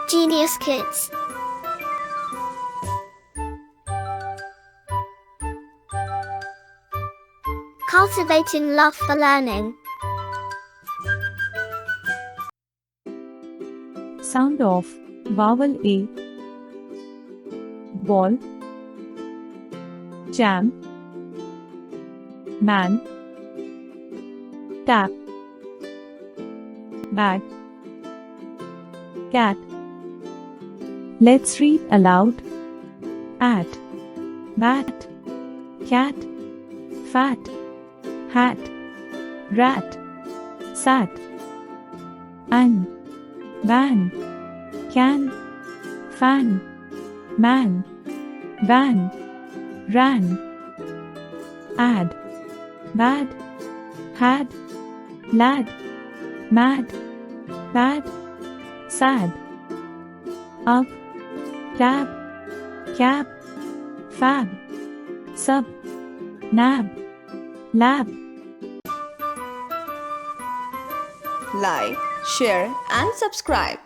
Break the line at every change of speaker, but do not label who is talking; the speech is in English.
Genius Kids. Cultivating love for learning.
Sound of vowel A. Ball, jam, man, tap, bag, cat. Let's read aloud. At, bat, cat, fat, hat, rat, sat, an, ban, can, fan, man, van, ran, add, bad, had, lad, mad, bad, sad, up, tab, cab, fab, sub, nab, lab.
Like, share and subscribe.